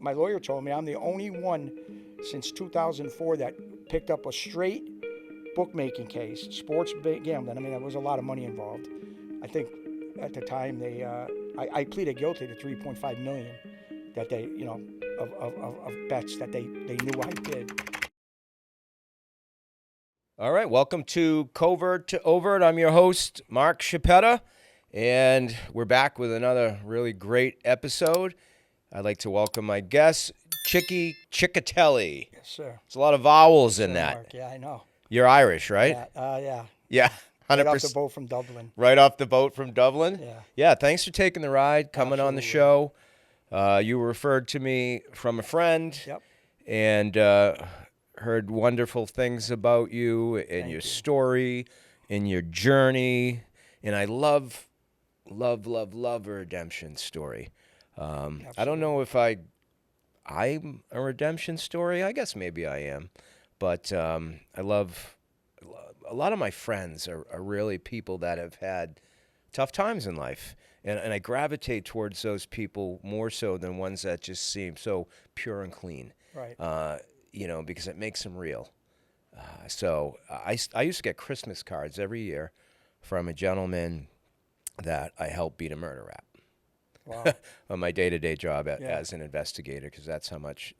my lawyer told me I'm the only one since 2004 that picked up a straight bookmaking case, sports gambling. I mean, there was a lot of money involved. I think at the time I pleaded guilty to 3.5 million that they, of bets that they knew I did. All right, welcome to Covert to Overt. I'm your host, Mark Chauppetta, and we're back with another really great episode. I'd like to welcome my guest, Chicky Cecchetelli. Yes, sir. There's a lot of vowels in that. Mark. Yeah, I know. You're Irish, right? Yeah. Yeah, 100%. Right off the boat from Dublin. Right off the boat from Dublin? Yeah. Yeah, thanks for taking the ride, coming on the show. You were referred to me from a friend. Yep. And heard wonderful things about you and your story and your journey. And I love a redemption story. I don't know if I'm a redemption story. I guess maybe I am. But I love a lot of my friends are really people that have had tough times in life. And I gravitate towards those people more so than ones that just seem so pure and clean. Right. Because it makes them real. So I used to get Christmas cards every year from a gentleman that I helped beat a murder rap. Wow. On my day-to-day job as an investigator, because that's how much,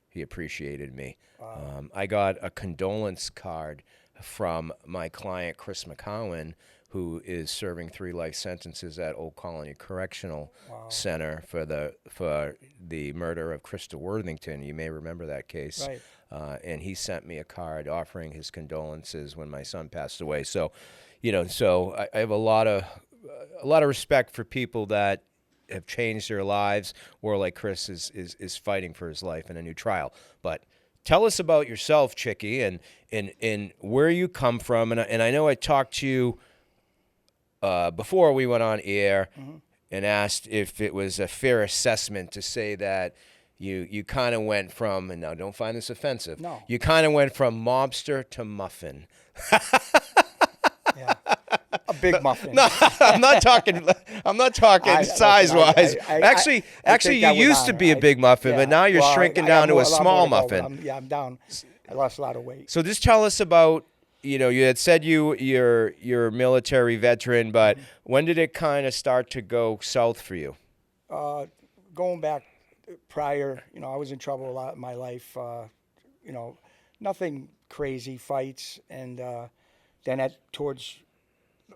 he appreciated me. Wow. I got a condolence card from my client, Chris McCowan, who is serving 3 life sentences at Old Colony Correctional Center for the murder of Krista Worthington. You may remember that case. Right. And he sent me a card offering his condolences when my son passed away. So, I have a lot of respect for people that have changed their lives, or like Chris is fighting for his life in a new trial. But tell us about yourself, Chicky, and where you come from. And I know I talked to you before we went on air and asked if it was a fair assessment to say that you kind of went from, and now don't find this offensive, No. You kind of went from mobster to muffin. Yeah. A big muffin. No, I'm not talking size-wise. Actually, you used to be a big muffin, but now you're shrinking down to a small muffin. I'm down. I lost a lot of weight. So just tell us about, you had said you're a military veteran, but when did it kind of start to go south for you? Going back prior, I was in trouble a lot in my life. Nothing crazy, fights, and then towards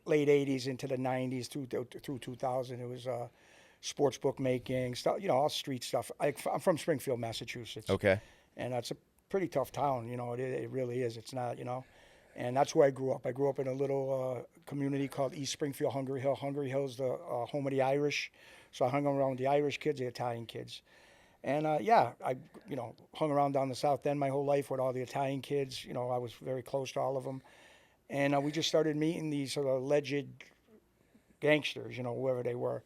late 80s into the 90s through 2000, it was sports bookmaking stuff, all street stuff. I'm from Springfield, Massachusetts. Okay. And that's a pretty tough town, it really is. It's not, and that's where I grew up. I grew up in a little community called East Springfield, Hungary Hill. Hungary Hill's the home of the Irish. So I hung around with the Irish kids, the Italian kids. And I hung around down the South End my whole life with all the Italian kids. I was very close to all of them. And we just started meeting these sort of alleged gangsters, whoever they were.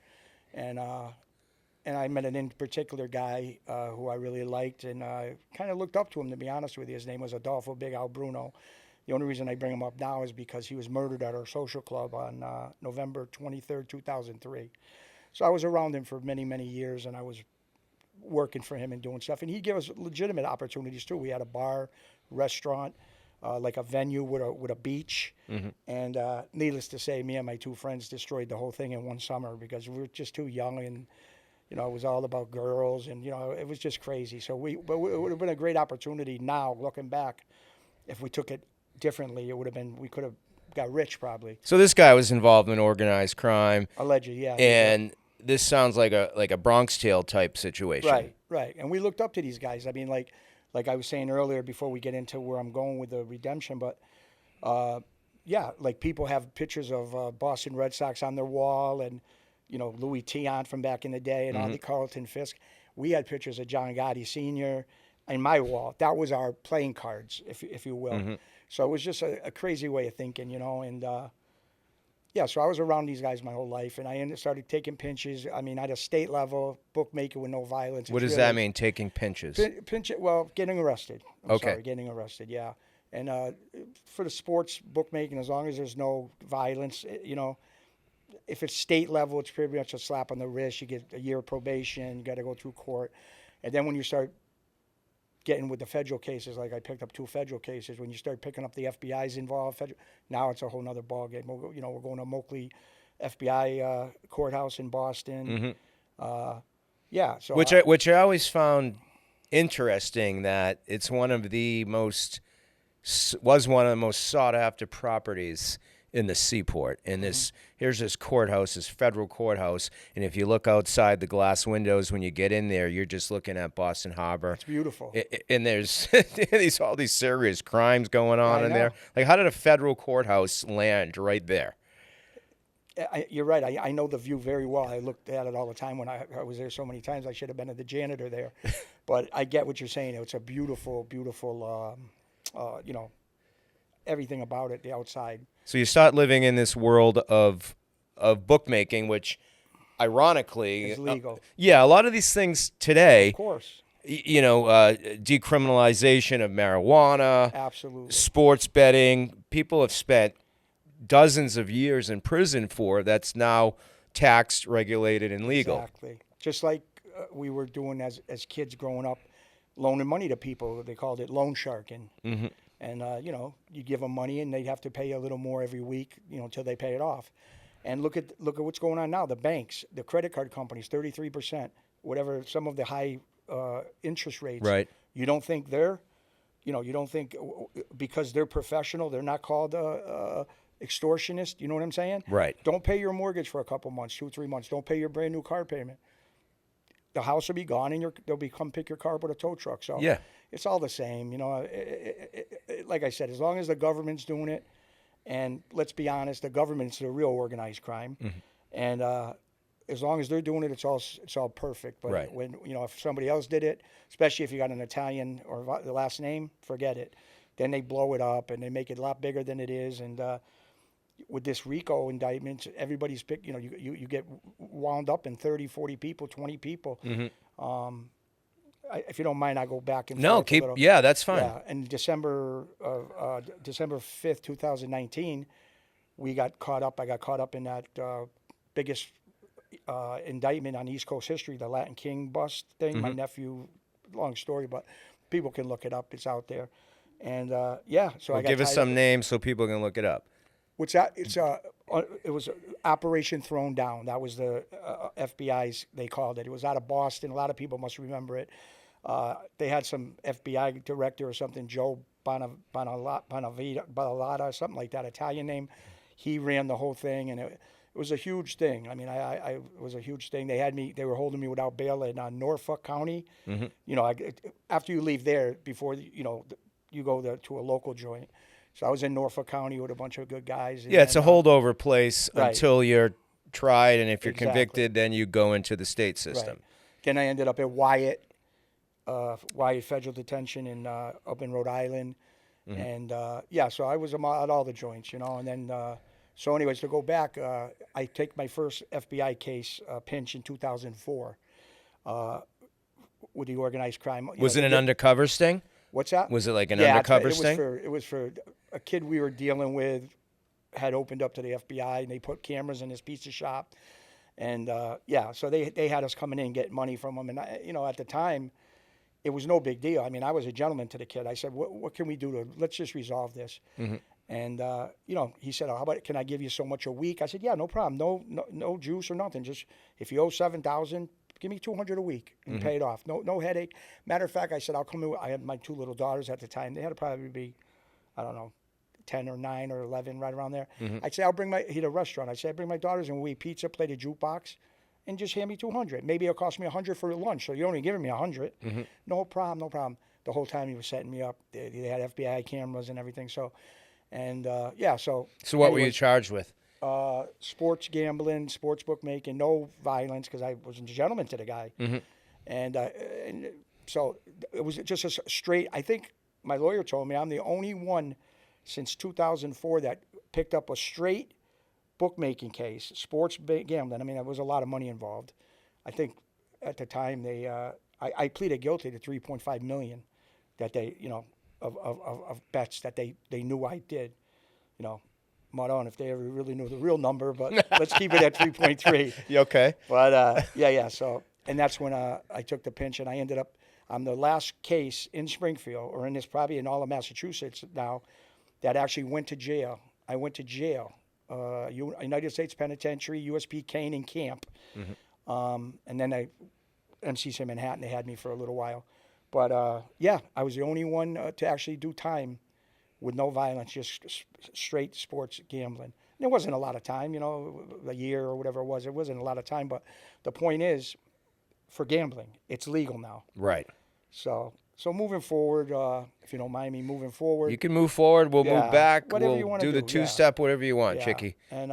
And I met an in particular guy who I really liked and kind of looked up to him, to be honest with you. His name was Adolfo Big Al Bruno. The only reason I bring him up now is because he was murdered at our social club on November 23rd, 2003. So I was around him for many, many years, and I was working for him and doing stuff. And he'd give us legitimate opportunities, too. We had a bar, restaurant, like a venue with a beach. Mm-hmm. And needless to say, me and my 2 friends destroyed the whole thing in one summer because we were just too young, and it was all about girls, and it was just crazy. So it would have been a great opportunity now, looking back. If we took it differently, we could have got rich probably. So this guy was involved in organized crime. Allegedly, yeah. And this sounds like a Bronx Tale type situation. Right. And we looked up to these guys. I mean, like I was saying earlier before we get into where I'm going with the redemption, but like people have pictures of Boston Red Sox on their wall, and Louis Tiant from back in the day, and all the Carlton Fisk. We had pictures of John Gotti Sr. in my wall. That was our playing cards, if you will. Mm-hmm. So it was just a crazy way of thinking, and so I was around these guys my whole life, and I started taking pinches. I mean, at a state level, bookmaker with no violence. What does that mean, taking pinches? Getting arrested. Getting arrested, yeah. And for the sports bookmaking, as long as there's no violence, if it's state level, it's pretty much a slap on the wrist. You get a year of probation. You got to go through court. And then when you start getting with the federal cases, like I picked up 2 federal cases, when you start picking up the FBI's involved, now it's a whole nother ballgame. You know, we're going to Moakley FBI courthouse in Boston. Yeah, so which I always found interesting, that it's one of the most sought after properties in the seaport. And here's this courthouse, this federal courthouse, and if you look outside the glass windows when you get in there, you're just looking at Boston Harbor. It's beautiful. And there's all these serious crimes going on in there. know. Like, how did a federal courthouse land right there? You're right. I know the view very well. I looked at it all the time when I was there so many times. I should have been the janitor there. But I get what you're saying. It's a beautiful, beautiful, you know, everything about it, the outside. So you start living in this world of bookmaking, which ironically It's legal. Yeah, a lot of these things today, Of course. you know, decriminalization of marijuana, Absolutely. sports betting, people have spent dozens of years in prison for, that's now taxed, regulated, and legal. Exactly. Just like we were doing as kids growing up, loaning money to people. They called it loan sharking. And, you know, you give them money and they'd have to pay you a little more every week, you know, until they pay it off. And look at what's going on now. The banks, the credit card companies, 33%, whatever, some of the high interest rates. Right. You don't think you don't think because they're professional, they're not called extortionist. You know what I'm saying? Right. Don't pay your mortgage for a couple months, 2-3 months. Don't pay your brand new car payment. The house will be gone, and they'll come pick your car up with a tow truck. So Yeah. it's all the same, you know. Like I said, as long as the government's doing it, and let's be honest, the government's the real organized crime, and as long as they're doing it, it's all perfect. But Right. when if somebody else did it, especially if you got an Italian or the last name, forget it. Then they blow it up and they make it a lot bigger than it is, and with this RICO indictment, everybody's picked, you get wound up in 30, 40 people, 20 people. If you don't mind, I go back and forth a little. Yeah, that's fine. Yeah, and December 5th, 2019, I got caught up in that biggest indictment on East Coast history, the Latin King bust thing. My nephew, long story, but people can look it up. It's out there. And so I got Give us tied some up. names so people can look it up. What's that? It was Operation Thrown Down. That was the FBI's, they called it. It was out of Boston. A lot of people must remember it. They had some FBI director or something, Joe Bonavita, something like that, Italian name. He ran the whole thing, and it was a huge thing. I mean, it was a huge thing. They were holding me without bail in Norfolk County. You know, after you leave there, before you go to a local joint. So I was in Norfolk County with a bunch of good guys. Yeah, it's a holdover place right. until you're tried, and if you're Exactly. convicted, then you go into the state system. Right. Then I ended up at Wyatt Federal Detention up in Rhode Island. And, so I was at all the joints, And then, so anyways, to go back, I take my first FBI case, pinch in 2004 with the organized crime. Was it an undercover sting? What's that? Was it like an undercover it sting? It was for a kid we were dealing with, had opened up to the FBI, and they put cameras in his pizza shop. And, so they had us coming in, getting money from them. And, at the time, it was no big deal. I mean, I was a gentleman to the kid. I said, what can we do let's just resolve this. And, he said, how about, can I give you so much a week? I said, yeah, no problem. No juice or nothing. Just if you owe $7,000, give me $200 a week and pay it off. No headache. Matter of fact, I said, I'll come in. I had my 2 little daughters at the time. They had to probably be, I don't know, 10 or 9 or 11, right around there. I'd say, he had a restaurant. I said, bring my daughters and we eat pizza, play the jukebox, and just hand me $200. Maybe it'll cost me $100 for lunch. So you're only giving me $100. No problem. The whole time he was setting me up. They had FBI cameras and everything. So, and so. So what were you charged with? Sports gambling, sports bookmaking, no violence, because I was a gentleman to the guy. And so it was just a straight, I think my lawyer told me I'm the only one since 2004 that picked up a straight bookmaking case, sports gambling. I mean, there was a lot of money involved. I think at the time I pleaded guilty to $3.5 million that they, of bets that they knew I did, Mud if they ever really knew the real number, but let's keep it at 3.3. You okay? But so, and that's when I took the pinch, and I ended up I'm the last case in Springfield, or in this probably in all of Massachusetts now, that actually went to jail. I went to jail, United States Penitentiary, USP Canaan Camp, and then MCC Manhattan. They had me for a little while, but yeah, I was the only one to actually do time with no violence, just straight sports gambling. And it wasn't a lot of time, a year or whatever it was. It wasn't a lot of time, but the point is, for gambling, it's legal now. Right. So moving forward, if you don't mind me moving forward. You can move forward. We'll move back. Whatever we'll you want to do the do. two-step, whatever you want, Yeah. Chicky. And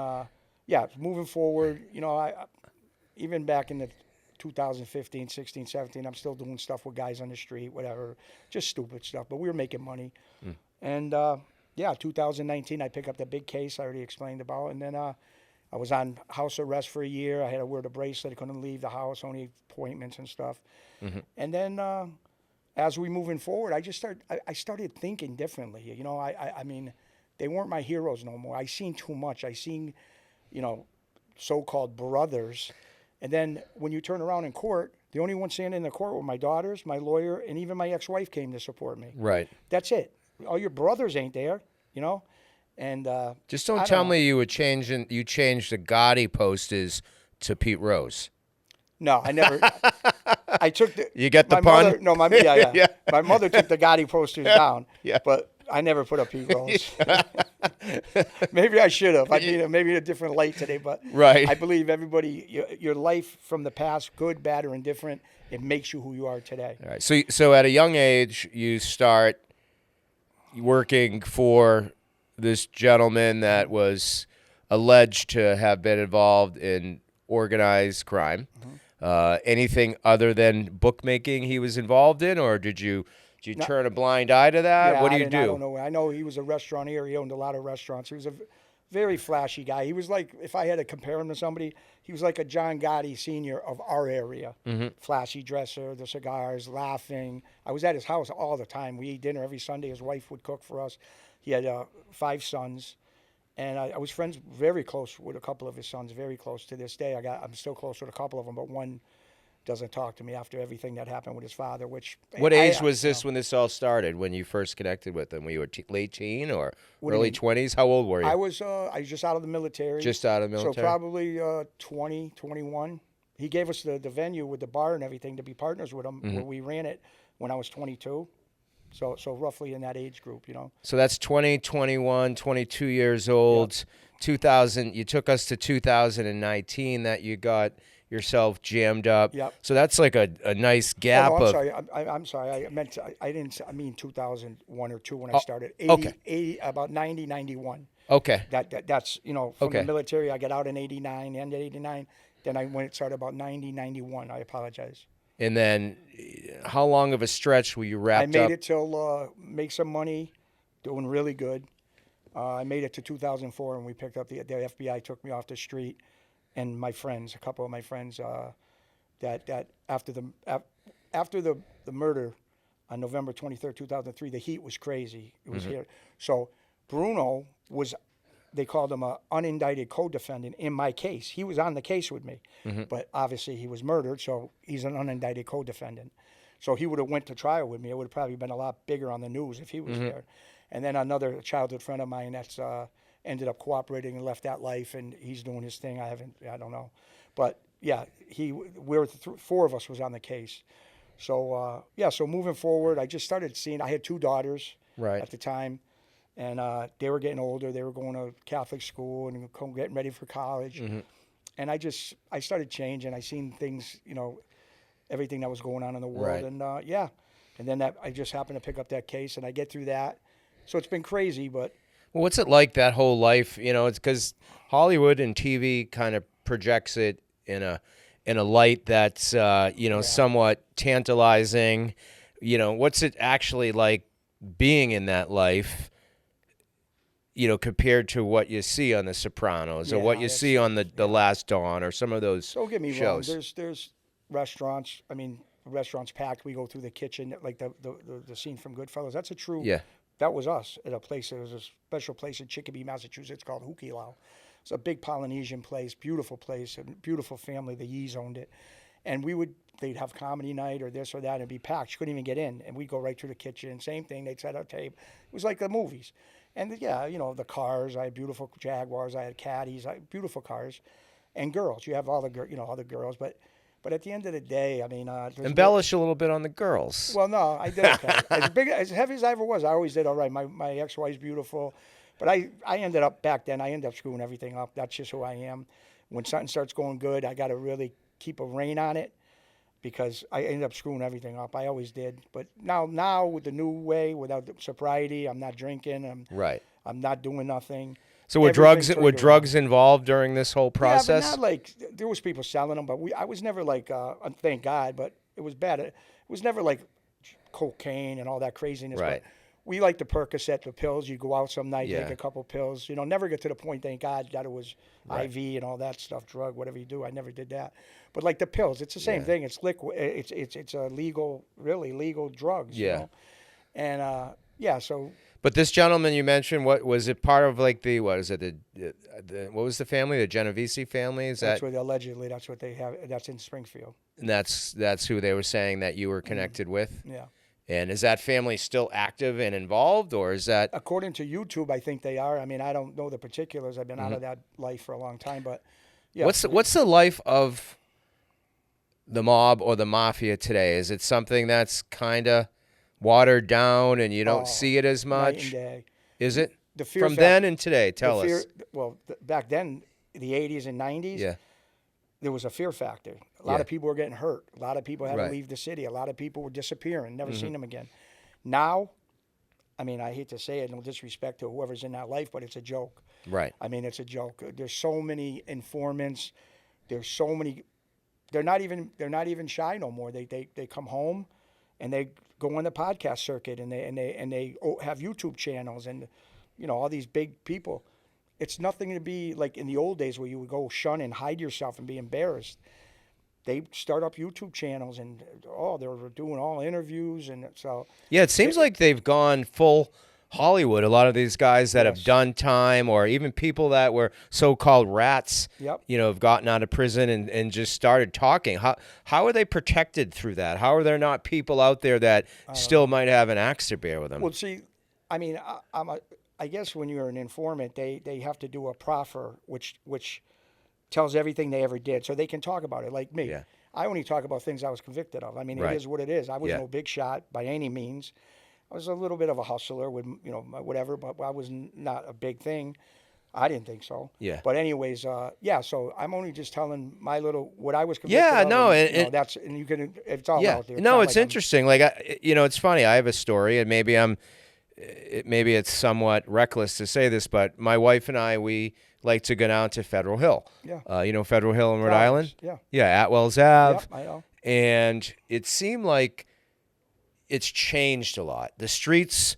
moving forward, I even back in the 2015, 16, 17, I'm still doing stuff with guys on the street, whatever, just stupid stuff. But we were making money. And 2019, I picked up the big case I already explained about, and then I was on house arrest for a year. I had to wear the bracelet. I couldn't leave the house, only appointments and stuff. And then as we moving forward, I started thinking differently. I mean, they weren't my heroes no more. I seen too much. I seen, so-called brothers. And then when you turn around in court, the only one standing in the court were my daughters, my lawyer, and even my ex-wife came to support me. Right. That's it. All your brothers ain't there, And just don't tell me you changed the Gotti posters to Pete Rose. No, I never. I took the. You get the my pun? Mother, no, yeah. My mother took the Gotti posters down. Yeah. But I never put up Pete Rose. Maybe I should have. Maybe in a different light today, but right. I believe everybody, your life from the past, good, bad, or indifferent, it makes you who you are today. All right. So at a young age, you start working for this gentleman that was alleged to have been involved in organized crime. Anything other than bookmaking he was involved in, or did you turn a blind eye to that? Yeah, what do you do? I don't know. I know he was a restaurateur. He owned a lot of restaurants. He was a very flashy guy. He was like, if I had to compare him to somebody, he was like a John Gotti Sr. of our area. Flashy dresser, the cigars, laughing. I was at his house all the time. We ate dinner every Sunday. His wife would cook for us. He had 5 sons. And I was very close with a couple of his sons, very close to this day. I'm still close with a couple of them, but one doesn't talk to me after everything that happened with his father. What age was this when this all started? When you first connected with him? Were you late teen or early 20s? How old were you? I was just out of the military. Just out of the military. So probably 20, 21. He gave us the venue with the bar and everything to be partners with him. Where we ran it when I was 22. So roughly in that age group, So that's 20, 21, 22 years old. Yep. 2000. You took us to 2019 that you got yourself jammed up. Yep. So that's like a nice gap. I'm sorry. I'm sorry. I mean 2001 or 2 when I started. 80, about 90, 91. Okay. That's from the military. I got out in 89, end of 89. Then it started about 90, 91. I apologize. And then, how long of a stretch were you wrapped up? I made it till make some money, doing really good. I made it to 2004, and we picked up the FBI took me off the street, and my friends, a couple of my friends, that after the murder on November 23rd, 2003, the heat was crazy. It was here. So Bruno was. They called him an unindicted co-defendant in my case. He was on the case with me, but obviously he was murdered, so he's an unindicted co-defendant. So he would have went to trial with me. It would have probably been a lot bigger on the news if he was there. And then another childhood friend of mine that's ended up cooperating and left that life, and he's doing his thing. I don't know. But, yeah, 4 of us was on the case. So, so moving forward, I just started seeing, I had 2 daughters at the time. And they were getting older. They were going to Catholic school and getting ready for college. And I started changing. I seen things, everything that was going on in the world. Right. And and then I just happened to pick up that case, and I get through that. So it's been crazy, but. Well, what's it like, that whole life? It's because Hollywood and TV kind of projects it in a light that's, somewhat tantalizing. What's it actually like being in that life? Compared to what you see on The Sopranos or what you see on the Last Dawn or some of those Don't get me shows. wrong. There's restaurants. I mean, the restaurant's packed. We go through the kitchen, like the scene from Goodfellas. That's a true. Yeah. That was us at a place. There was a special place in Chicopee, Massachusetts called Hukilau. It's a big Polynesian place, beautiful place, and beautiful family. The Yees owned it. and they'd have comedy night or this or that, and it'd be packed. You couldn't even get in, and we'd go right through the kitchen. Same thing. They'd set up tape. It was like the movies. And yeah, you know, the cars. I had beautiful Jaguars. I had Caddies. Beautiful cars, and girls. You have all the girls. But at the end of the day, I mean, embellish a little bit on the girls. Well, no, I did okay. As heavy as I ever was, I always did all right. My ex-wife's beautiful, but I ended up back then. I ended up screwing everything up. That's just who I am. When something starts going good, I got to really keep a rein on it, because I ended up screwing everything up. I always did. But now with the new way, without the sobriety, I'm not drinking. I'm not doing nothing. So were drugs involved during this whole process? Yeah, but not like there was people selling them, but I was never like thank God, but it was bad. It was never like cocaine and all that craziness. Right. But we like the Percocet, the pills. You go out some night, Yeah. take a couple pills. You know, never get to the point, thank God, that it was Right. IV and all that stuff, drug, whatever you do. I never did that. But like the pills, it's the same thing. It's liquid. It's a legal, really legal drugs. Yeah. You know? And yeah, so. But this gentleman you mentioned, what was it? Part of like what was the family? The Genovese family? That's what allegedly. That's what they have. That's in Springfield. And that's who they were saying that you were connected with. Yeah. And is that family still active and involved, or is that? According to YouTube, I think they are. I mean, I don't know the particulars. I've been out of that life for a long time, but yeah. What's the life of the mob or the mafia today? Is it something that's kind of watered down and you don't see it as much? Night and day. Is it? The fear From then and today, tell us. Well, back then, the 80s and 90s, Yeah. there was a fear factor. A lot of people were getting hurt. A lot of people had Right. to leave the city. A lot of people were disappearing, never seen them again. Now, I mean, I hate to say it, no disrespect to whoever's in that life, but it's a joke. Right. I mean, it's a joke. There's so many informants. There's so many. They're not even shy no more. They come home, and they go on the podcast circuit, and they have YouTube channels, and you know, all these big people. It's nothing to be like in the old days where you would go shun and hide yourself and be embarrassed. They start up YouTube channels, and they're doing all interviews, and so. Yeah, it seems like they've gone full Hollywood. A lot of these guys that have done time, or even people that were so-called rats, Yep. you know, have gotten out of prison and just started talking. How are they protected through that? How are there not people out there that still might have an axe to bear with them? Well, see, I mean, I guess when you're an informant, they have to do a proffer, which tells everything they ever did, so they can talk about it. Like me, Yeah. I only talk about things I was convicted of. I mean, Right. it is what it is. I was Yeah. no big shot by any means. I was a little bit of a hustler with, you know, whatever, but I was not a big thing. I didn't think so. Yeah. But anyways, yeah. So I'm only just telling what I was convicted Yeah, of. no, and, you know, and you can. It's all Yeah, out there. no, not it's like I'm- interesting. Like, it's funny. I have a story, and maybe it's somewhat reckless to say this, but my wife and I, we like to go down to Federal Hill. Yeah. You know Federal Hill in Rhode Flowers, Island? yeah. Yeah, Atwell's Ave. Yep, I know. And it seemed like it's changed a lot. The streets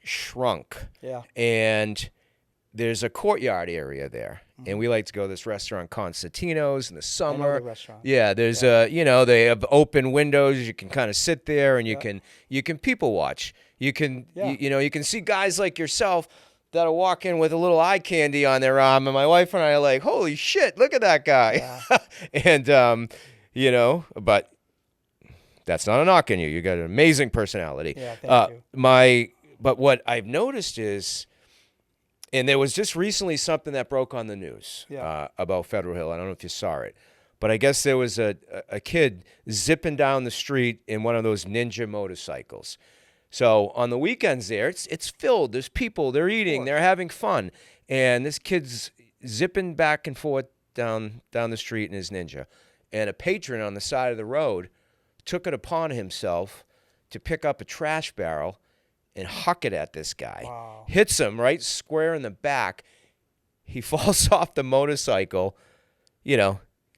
shrunk. Yeah. And there's a courtyard area there. And we like to go to this restaurant, Constantino's, in the summer. the restaurant. Yeah, there's they have open windows. You can kind of sit there and you can people watch. You can you can see guys like yourself that'll walk in with a little eye candy on their arm, and my wife and I are like, "Holy shit, look at that guy!" Yeah. And but that's not a knock on you. You got an amazing personality. Yeah, thank you. But what I've noticed is, and there was just recently something that broke on the news about Federal Hill. I don't know if you saw it, but I guess there was a kid zipping down the street in one of those ninja motorcycles. So on the weekends there, it's filled. There's people. They're eating. They're having fun. And this kid's zipping back and forth down the street in his ninja. And a patron on the side of the road took it upon himself to pick up a trash barrel and huck it at this guy. Wow. Hits him right square in the back. He falls off the motorcycle,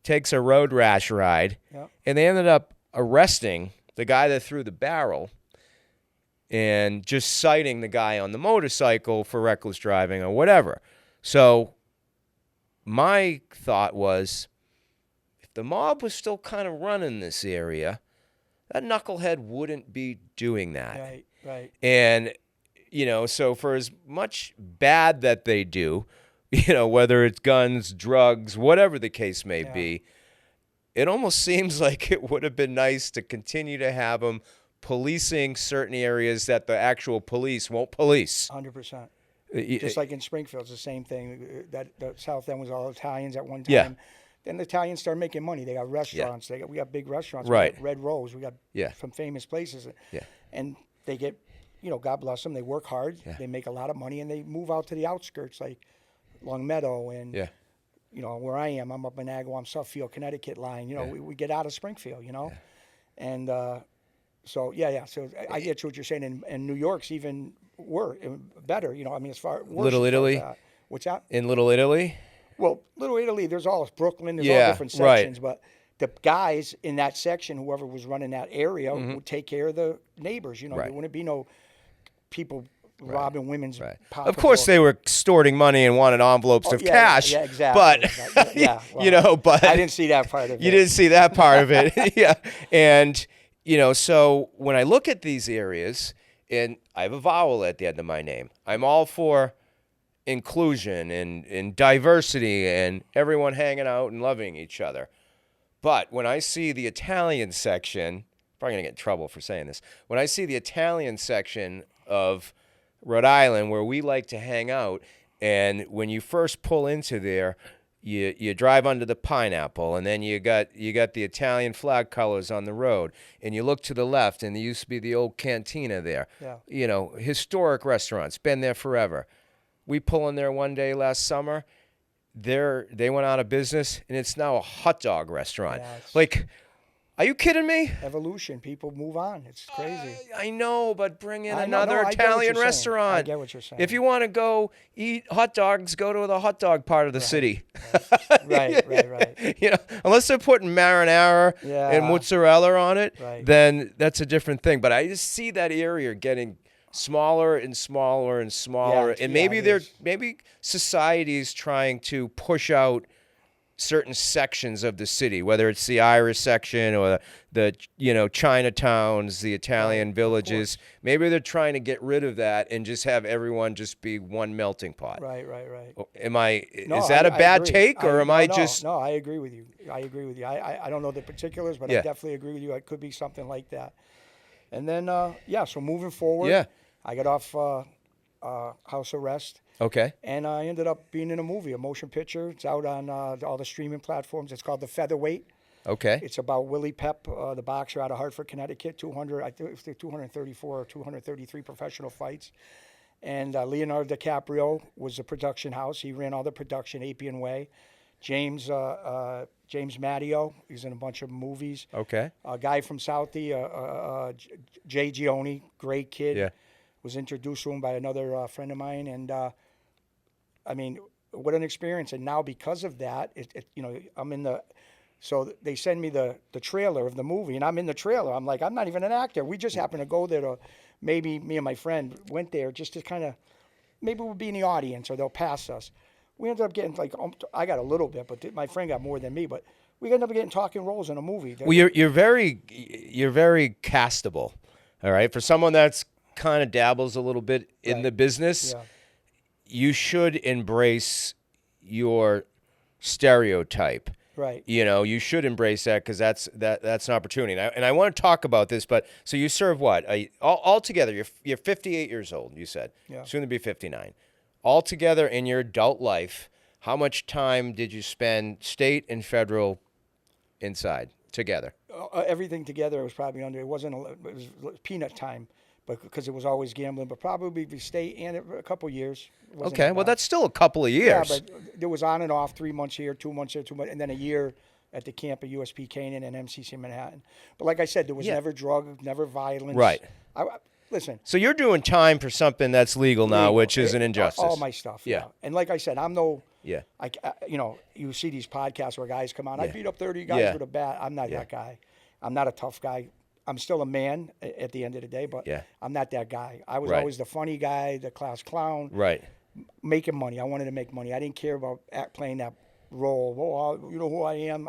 takes a road rash ride. Yep. And they ended up arresting the guy that threw the barrel and just citing the guy on the motorcycle for reckless driving or whatever. So my thought was, if the mob was still kind of running this area, that knucklehead wouldn't be doing that. Right. And, so for as much bad that they do, whether it's guns, drugs, whatever the case may be, it almost seems like it would have been nice to continue to have them policing certain areas that the actual police won't police. 100%. Just like in Springfield, it's the same thing. That the South End was all Italians at one time. Yeah. Then the Italians started making money. They got restaurants. We got big restaurants. Right. We got Red Rose. We got some famous places. Yeah. And they get, God bless them. They work hard. Yeah. They make a lot of money, and they move out to the outskirts like Long Meadow and, where I am. I'm up in Agawam, Suffield, Connecticut line. We get out of Springfield, And so, So I get what you're saying. And New York's even better, as far worse Little Italy. What's that? In Little Italy? Well, Little Italy, there's all Brooklyn, there's all different sections, but the guys in that section, whoever was running that area, would take care of the neighbors. There wouldn't be no people robbing women's pocketbooks. Of course, they were extorting money and wanted envelopes of cash. Yeah, exactly. But well, but I didn't see that part of it. You didn't see that part of it, yeah. And so when I look at these areas, and I have a vowel at the end of my name, I'm all for inclusion and diversity and everyone hanging out and loving each other. But when I see the Italian section, probably going to get in trouble for saying this, when I see the Italian section of Rhode Island where we like to hang out, and when you first pull into there, you drive under the pineapple, and then you got the Italian flag colors on the road, and you look to the left, and there used to be the old cantina there. Yeah. Historic restaurants, been there forever. We pull in there one day last summer. They went out of business, and it's now a hot dog restaurant. Yeah, are you kidding me? Evolution. People move on. It's crazy. I know, but bring in another Italian restaurant. I get what you're saying. If you want to go eat hot dogs, go to the hot dog part of the city. Right. Unless they're putting marinara and mozzarella on it, then that's a different thing. But I just see that area getting smaller and smaller and smaller, and maybe society's trying to push out certain sections of the city, whether it's the Irish section or the Chinatowns, the Italian villages. Maybe they're trying to get rid of that and just have everyone just be one melting pot. Right. Is that a bad take, or am I just? No, I agree with you. I don't know the particulars, but I definitely agree with you. It could be something like that. And then, so moving forward, I got off house arrest. Okay. And I ended up being in a movie, a motion picture. It's out on all the streaming platforms. It's called The Featherweight. Okay. It's about Willie Pep, the boxer out of Hartford, Connecticut. 234 or 233 professional fights. And Leonardo DiCaprio was the production house. He ran all the production, Appian Way. James Matteo, he's in a bunch of movies. Okay. A guy from Southie, Jay Gioni, great kid. Yeah. Was introduced to him by another friend of mine, and what an experience! And now because of that, I'm in the. So they send me the trailer of the movie, and I'm in the trailer. I'm like, I'm not even an actor. We just happened to go there to, maybe me and my friend went there just to kind of, maybe we'll be in the audience or they'll pass us. We ended up getting I got a little bit, but my friend got more than me. But we ended up getting talking roles in a movie. Well, you're very castable, all right. For someone that's kind of dabbles a little bit in the business, you should embrace your stereotype. Right. You should embrace that, because that's an opportunity. And I want to talk about this, but so you serve what? Altogether, you're 58 years old, you said. Yeah. Soon to be 59. Altogether in your adult life, how much time did you spend state and federal inside together? Everything together was probably it was peanut time. But because it was always gambling, but probably the state and a couple of years. Okay, well, that's still a couple of years. Yeah, but there was on and off, 3 months here, 2 months here, 2 months, and then a year at the camp at USP Canaan and MCC Manhattan. But like I said, there was never drug, never violence. Right. Listen. So you're doing time for something that's legal now, which is an injustice. All my stuff. Yeah. And like I said, I'm no. Yeah. You see these podcasts where guys come on. I beat up 30 guys with a bat. I'm not that guy. I'm not a tough guy. I'm still a man at the end of the day, but I'm not that guy. I was always the funny guy, the class clown. Right. Making money. I wanted to make money. I didn't care about playing that role. Oh, you know who I am.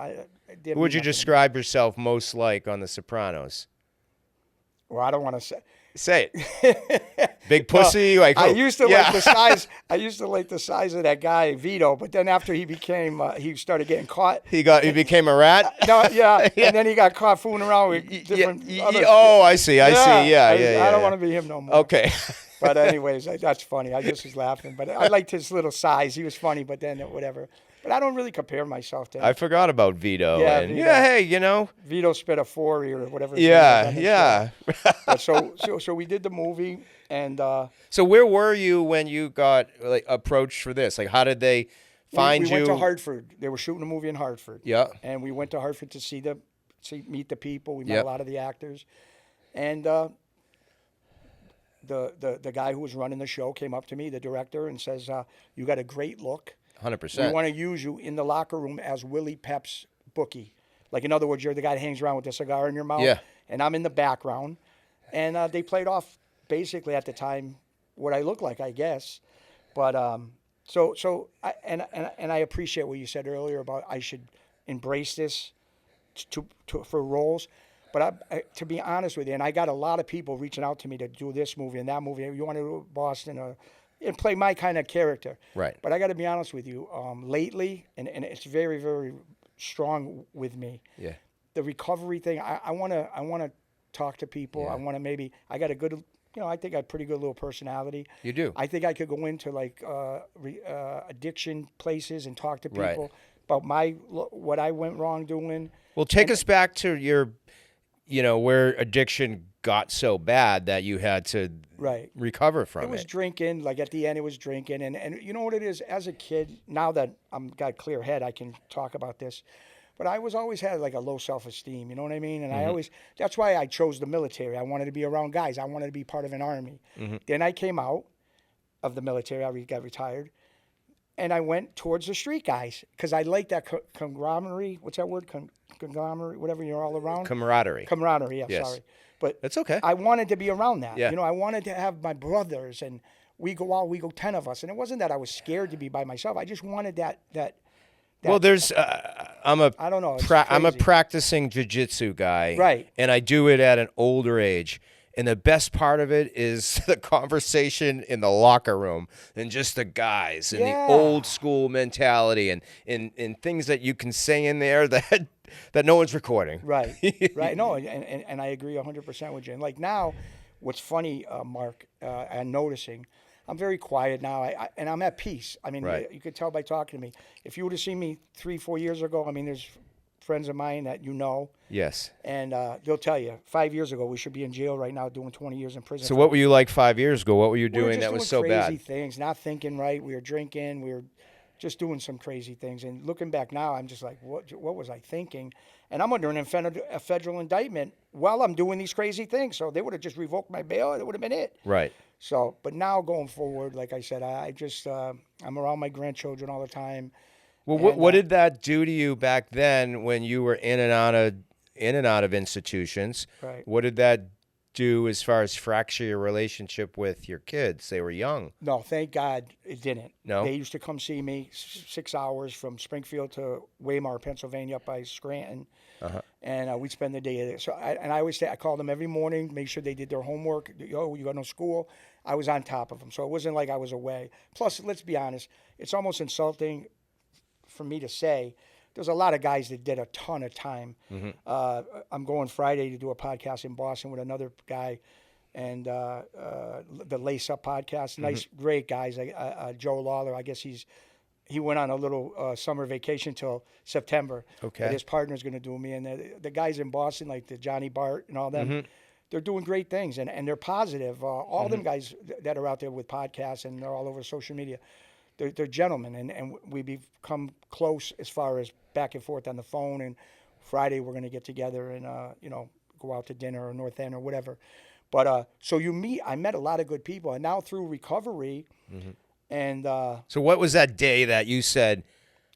Who would you describe yourself most like on The Sopranos? Well, I don't want to say. Say it. Big pussy. Like I who? used to Yeah. like the size. I used to like the size of that guy Vito, but then after he became, he started getting caught. He became a rat. No, yeah, Yeah. and then he got caught fooling around with different. Other, Oh, I see. I see. Yeah, I don't yeah. want to be him no more. Okay. But anyways, that's funny. I just was laughing, but I liked his little size. He was funny, but then whatever. But I don't really compare myself to him. I forgot about Vito. Yeah, and Vito. yeah, hey, you know. Vito spit a 40 or whatever. his name Yeah, was on the yeah. show. But so we did the movie, and So where were you when you got like approached for this? Like, how did they find we you? went to Hartford. They were shooting a movie in Hartford. Yeah. And we went to Hartford to meet the people. We met Yep. a lot of the actors, and the guy who was running the show came up to me, the director, and says, "You got a great look. 100%. We want to use you in the locker room as Willie Pep's Bookie. Like, in other words, you're the guy that hangs around with the cigar in your mouth. Yeah. And I'm in the background. And they played off basically at the time what I look like, I guess. But I appreciate what you said earlier about I should embrace this for roles. But to be honest with you, and I got a lot of people reaching out to me to do this movie and that movie. You want to do Boston and play my kind of character. Right. But I got to be honest with you. Lately, and it's very, very strong with me. Yeah. The recovery thing. I want to talk to people. Yeah. I want to I got a good. I think I have a pretty good little personality. You do. I think I could go into like addiction places and talk to people Right. about what I went wrong doing. Well, take us back to your, where addiction got so bad that you had to Right. recover from it. It was drinking. Like at the end, it was drinking, and you know what it is. As a kid, now that I'm got a clear head, I can talk about this. But I always had like a low self-esteem. You know what I mean? And that's why I chose the military. I wanted to be around guys. I wanted to be part of an army. Then I came out of the military. I got retired, and I went towards the street guys because I like that conglomerate. What's that word? Conglomerate, whatever. You're all around. Camaraderie. Camaraderie. Yeah, Yes. sorry. But That's okay. I wanted to be around that. Yeah. I wanted to have my brothers, and we go out. We go 10 of us, and it wasn't that I was scared to be by myself. I just wanted that. Well, there's I'm a I don't know. It's I'm a crazy. practicing jiu-jitsu guy. Right. And I do it at an older age. And the best part of it is the conversation in the locker room and just the guys and Yeah. the old school mentality and things that you can say in there that no one's recording. Right. Right. No, and I agree 100% with you. And like now, what's funny, Mark, and noticing, I'm very quiet now, and I'm at peace. I mean, Right. you could tell by talking to me. If you would have seen me 3-4 years ago, I mean, there's friends of mine that you know, Yes. and they'll tell you 5 years ago we should be in jail right now doing 20 years in prison. So what were you like 5 years ago? What were you We were doing just that was so doing crazy bad? things, not thinking right. We were drinking. We were just doing some crazy things. And looking back now, I'm just like, what was I thinking? And I'm under a federal indictment while I'm doing these crazy things. So they would have just revoked my bail. It would have been it. Right. So, but now going forward, like I said, I just I'm around my grandchildren all the time. Well, And, what did that do to you back then when you were in and out of institutions? Right. What did that do as far as fracture your relationship with your kids? They were young. No, thank God it didn't. No? They used to come see me 6 hours from Springfield to Weimar, Pennsylvania, up by Scranton. And we'd spend the day there. So I always say I called them every morning, make sure they did their homework. You got no school. I was on top of them, so it wasn't like I was away. Plus, let's be honest, it's almost insulting for me to say. There's a lot of guys that did a ton of time. I'm going Friday to do a podcast in Boston with another guy, and the Lace Up podcast. Nice, great guys. Joe Lawler, I guess he went on a little summer vacation till September. Okay. But his partner's going to do me. And the guys in Boston, like the Johnny Bart and all them, they're doing great things. And they're positive. All them guys that are out there with podcasts and they're all over social media, they're gentlemen. And we become close as far as back and forth on the phone. And Friday we're going to get together and, go out to dinner or North End or whatever. But so I met a lot of good people. And now through recovery, and So what was that day that you said,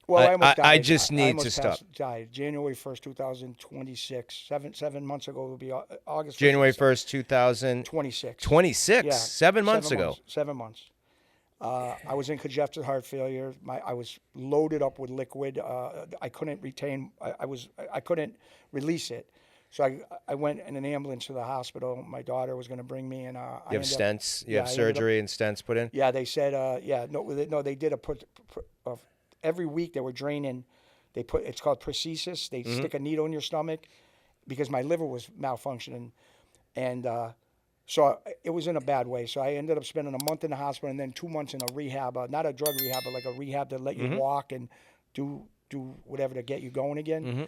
well, I almost died. I just need almost to stop? Died January 1st, 2026. 7 months ago will be August. January 1st, 2026. 26. Yeah, 7 months ago. 7 months. I was in congestive heart failure. I was loaded up with liquid. I couldn't retain. I couldn't release it. So I went in an ambulance to the hospital. My daughter was going to bring me, and I You have ended up, stents. You yeah, have I ended up, surgery and stents put in. yeah, they said, no, they did every week they were draining. It's called prosthesis. They Mm-hmm. stick a needle in your stomach because my liver was malfunctioning, and so it was in a bad way. So I ended up spending a month in the hospital and then 2 months in a rehab, not a drug rehab, but like a rehab to let you walk and do whatever to get you going again. Mm-hmm.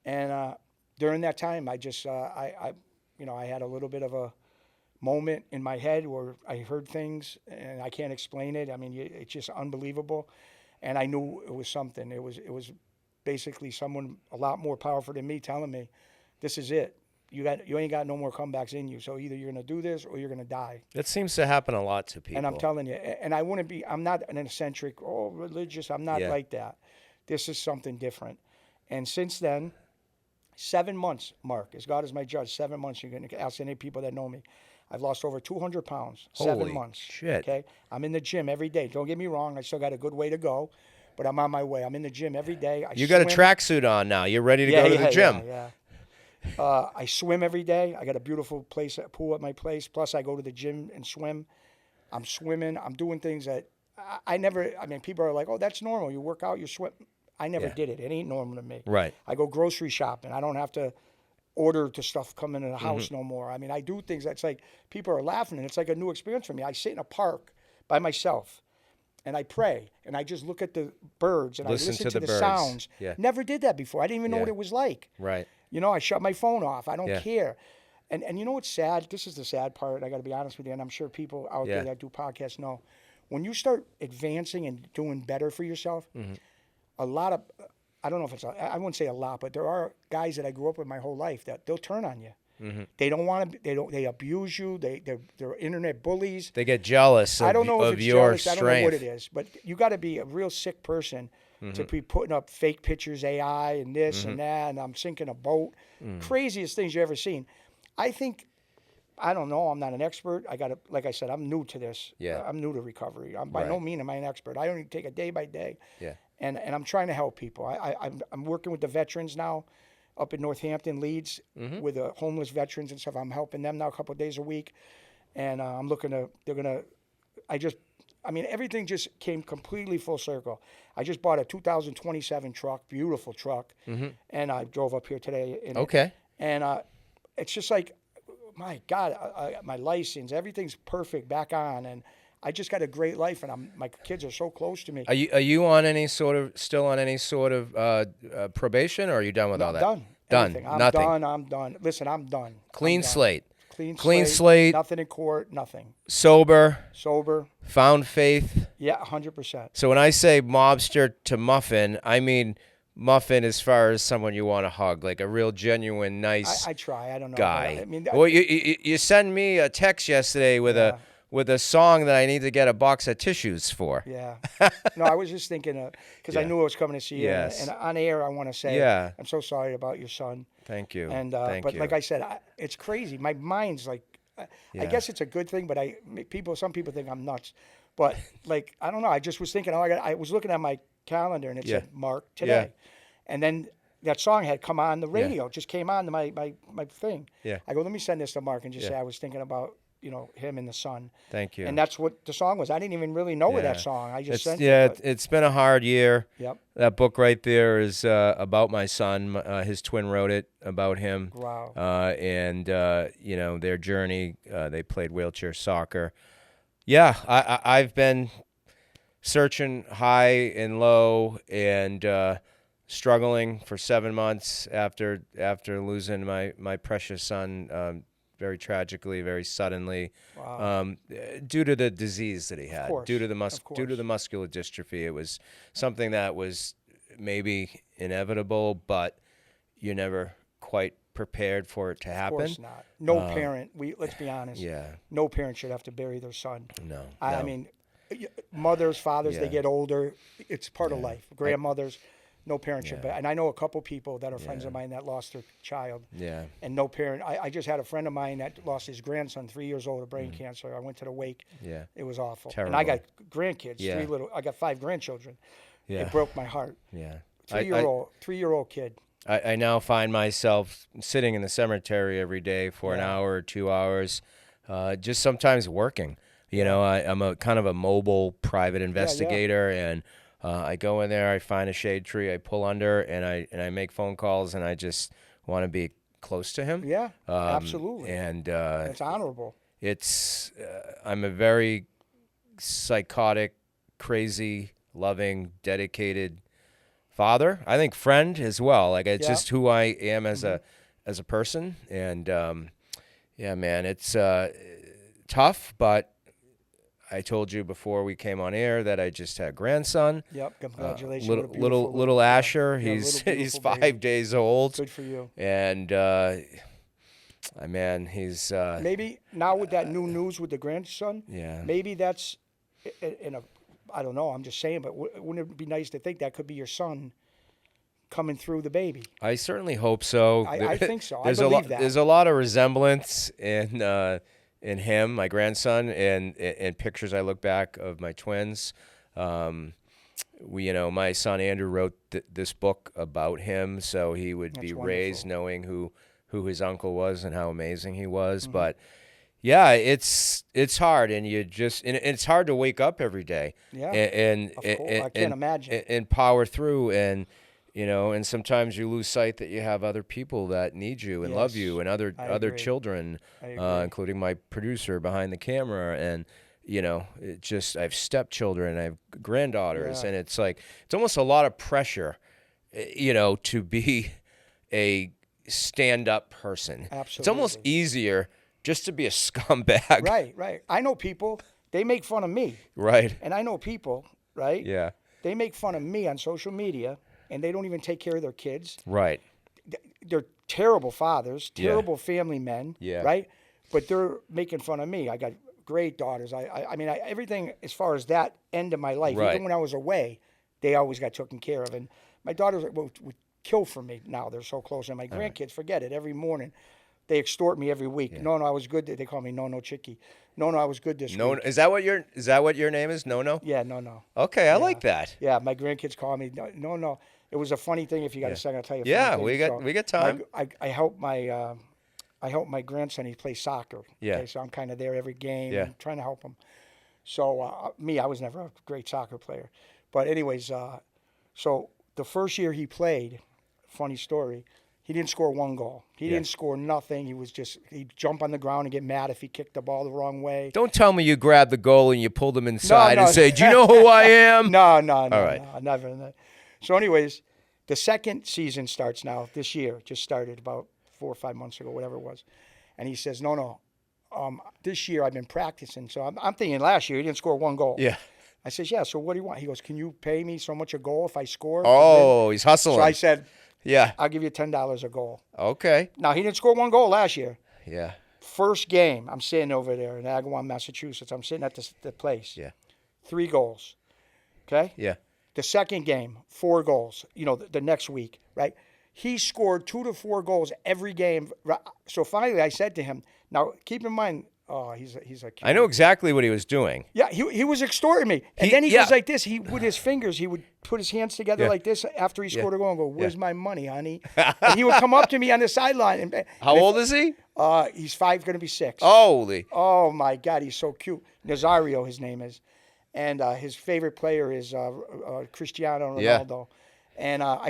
And during that time, I just I had a little bit of a moment in my head where I heard things and I can't explain it. I mean, it's just unbelievable, and I knew it was something. It was basically someone a lot more powerful than me telling me, "This is it. You ain't got no more comebacks in you. So either you're gonna do this or you're gonna die." That seems to happen a lot to people. And I'm telling you, and I'm not an eccentric, religious. I'm not like that. This is something different. And since then, 7 months, Mark, as God is my judge, 7 months, you're going to ask any people that know me. I've lost over 200 pounds, Holy 7 months. shit. Okay? I'm in the gym every day. Don't get me wrong. I still got a good way to go, but I'm on my way. I'm in the gym every day. You got a tracksuit on now. You're ready to yeah, go to yeah, the gym. Yeah, yeah. I swim every day. I got a beautiful pool at my place. Plus, I go to the gym and swim. I'm swimming. I'm doing things that I never, I mean, people are like, oh, that's normal. You work out, you swim. I never did it. It ain't normal to me. Right. I go grocery shopping. I don't have to order the stuff coming in the house no more. I mean, I do things that's like, people are laughing, and it's like a new experience for me. I sit in a park by myself, and I pray, and I just look at the birds, and Listen I listen to to the the birds. sounds. Yeah. Never did that before. I didn't even know what it was like. Right. You know, I shut my phone off. I don't Yeah. care. And you know what's sad? This is the sad part. I got to be honest with you, and I'm sure people out Yeah. there that do podcasts know. When you start advancing and doing better for yourself, a lot of, I don't know if it's, I wouldn't say a lot, but there are guys that I grew up with my whole life that they'll turn on you. They don't want to. They abuse you. They're internet bullies. They get jealous of, I don't know if it's your jealous. strength. I don't know what it is, but you got to be a real sick person to be putting up fake pictures, AI, and this and that, and I'm sinking a boat. Craziest things you ever seen. I think. I don't know. I'm not an expert. Like I said, I'm new to this. Yeah. I'm new to recovery. By no means am I an expert. I only take it day by day. Yeah. And I'm trying to help people. I'm working with the veterans now, up in Northampton, Leeds, with the homeless veterans and stuff. I'm helping them now a couple of days a week, and I'm looking to. I mean, everything just came completely full circle. I just bought a 2027 truck, beautiful truck, and I drove up here today in it. And it's just like, my God, my license, everything's perfect back on, and I just got a great life, and my kids are so close to me. Are you on still on any sort of probation, or are you done with all that? Done. Done. Everything. I'm Nothing. done. I'm done. Listen, I'm done. Clean I'm done. slate. Clean slate. Nothing in court. Nothing. Sober. Found faith. Yeah, 100%. So when I say mobster to muffin, I mean muffin as far as someone you want to hug, like a real genuine nice I try. I don't know. guy. I mean, well, you sent me a text yesterday with a song that I need to get a box of tissues for. Yeah. No, I was just thinking, because I knew I was coming to see you. Yes. And on air, I want to say, I'm so sorry about your son. Thank you. And Thank but you. like I said, it's crazy. My mind's like, I guess it's a good thing, but some people think I'm nuts. But like, I don't know. I just was thinking, I was looking at my calendar, and it said Mark today. And then that song had come on the radio. It just came on to my thing. Yeah. I go, let me send this to Mark and just say I was thinking about, him and the son. Thank you. And that's what the song was. I didn't even really know that song. I just sent it. Yeah, But it's been a hard year. Yep. That book right there is about my son. His twin wrote it about him. Wow. And their journey. They played wheelchair soccer. Yeah, I've been searching high and low and struggling for 7 months after losing my precious son very tragically, very suddenly, due to the disease that he had, due to the muscular dystrophy. It was something that was maybe inevitable, but you never quite prepared for it to happen. Of course not. No parent. Let's be honest. Yeah. No parent should have to bury their son. No. I mean, mothers, fathers, they get older. It's part of life. Grandmothers, no parent should. And I know a couple people that are friends of mine that lost their child. Yeah. And no parent. I just had a friend of mine that lost his grandson, 3 years old, of brain cancer. I went to the wake. Yeah. It was awful. Terrible. And I got grandkids. I got 5 grandchildren. Yeah. It broke my heart. Yeah. 3-year-old kid. I now find myself sitting in the cemetery every day for an hour or 2 hours, just sometimes working. I'm a kind of a mobile private investigator, and I go in there, I find a shade tree, I pull under, and I make phone calls, and I just want to be close to him. Yeah, absolutely. And it's honorable. I'm a very psychotic, crazy, loving, dedicated father. I think friend as well. Like it's just who I am as a person. And yeah, man, it's tough. But I told you before we came on air that I just had a grandson. Yep, congratulations. Little Asher. He's 5 days old. Good for you. And man, he's maybe now with that new news with the grandson. Yeah. Maybe that's in a. I don't know. I'm just saying, but wouldn't it be nice to think that could be your son coming through the baby? I certainly hope so. I think so. There's I believe that. There's a lot of resemblance in him, my grandson, and pictures I look back of my twins. My son Andrew wrote this book about him, so he would be raised knowing who his uncle was and how amazing he was. But yeah, it's hard, and it's hard to wake up every day. Yeah, and I can't imagine. And power through, and and sometimes you lose sight that you have other people that need you and love you, and other children, including my producer behind the camera, and I have stepchildren, I have granddaughters, and it's almost a lot of pressure, to be a stand-up person. Absolutely. It's almost easier just to be a scumbag. Right. I know people, they make fun of me. Right. And I know people, right? Yeah. They make fun of me on social media, and they don't even take care of their kids. Right. They're terrible fathers, terrible family men, right? But they're making fun of me. I got great daughters. I mean, everything as far as that end of my life, even when I was away, they always got taken care of. And my daughters would kill for me now. They're so close. And my grandkids, forget it. Every morning, they extort me every week. Yeah. No, I was good. They call me No Chicky. No, I was good this week. Is that what your name is? No? Yeah, No. Okay, I like that. Yeah, my grandkids call me No. It was a funny thing. If you got a second, I'll tell you. Yeah, we got time. I help my grandson. He plays soccer. Yeah. Okay, so I'm kind of there every game. Yeah. I'm trying to help him. So I was never a great soccer player, but anyways, so the first year he played, funny story. He didn't score one goal. He didn't score nothing. He'd jump on the ground and get mad if he kicked the ball the wrong way. Don't tell me you grabbed the goal and you pulled him inside and say, "Do you know who I am?" No. All right. No, never. So anyways, the second season starts now this year. Just started about 4 or 5 months ago, whatever it was. And he says, No. This year I've been practicing. So I'm thinking last year he didn't score one goal. Yeah. I says, yeah, so what do you want? He goes, can you pay me so much a goal if I score? Oh, he's hustling. So I said, yeah, I'll give you $10 a goal. Okay. Now, he didn't score one goal last year. Yeah. First game, I'm sitting over there in Agawam, Massachusetts. I'm sitting at the place. Yeah. 3 goals. Okay? Yeah. The second game, 4 goals, the next week, right? He scored 2 to 4 goals every game. So finally I said to him, now keep in mind, he's a I know exactly what he was doing. Yeah, he was extorting me. And then he goes like this. With his fingers, he would put his hands together like this after he scored a goal and go, where's my money, honey? And he would come up to me on the sideline. How old is he? He's 5, going to be 6. Holy. Oh, my God, he's so cute. Nazario, his name is. And his favorite player is Cristiano Ronaldo. Yeah. And I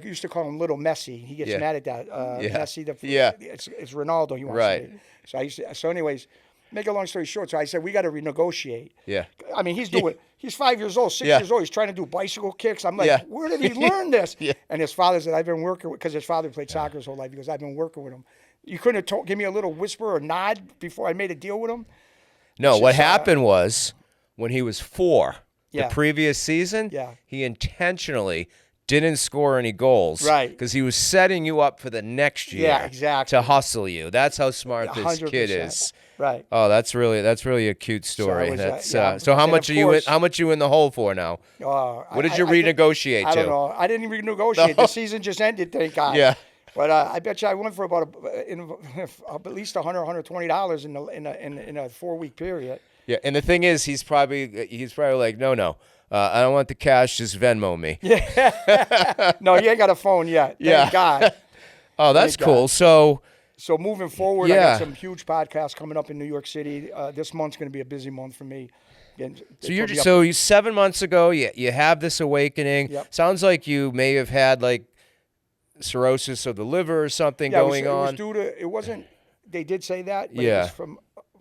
used to call him Little Messi. He gets mad at that. Messi, it's Ronaldo he wants to be. So anyways, make a long story short, so I said, we got to renegotiate. Yeah. I mean, he's 5 years old, 6 years old. He's trying to do bicycle kicks. I'm like, where did he learn this? And his father said, I've been working with, because his father played soccer his whole life. He goes, I've been working with him. You couldn't have give me a little whisper or nod before I made a deal with him? No, what happened was when he was 4, the previous season, he intentionally didn't score any goals. Right. Because he was setting you up for the next year. Yeah, exactly. To hustle you. That's how smart this kid is. Right. Oh, that's really a cute story. So so how much are you in? How much you in the hole for now? What did you renegotiate to? I don't know. I didn't renegotiate. The season just ended, thank God. Yeah. But I bet you I went for about at least $100, $120 in a 4-week period. Yeah, and the thing is, he's probably like, no, I don't want the cash. Just Venmo me. Yeah. No, he ain't got a phone yet. Thank God. Oh, that's Thank cool. God. So moving forward, I Yeah. got some huge podcasts coming up in New York City. This month's going to be a busy month for me. Again, So 7 months ago, you have this awakening. Yep. Sounds like you may have had like cirrhosis of the liver or something going on. It was due to, it wasn't, they did say that, but it was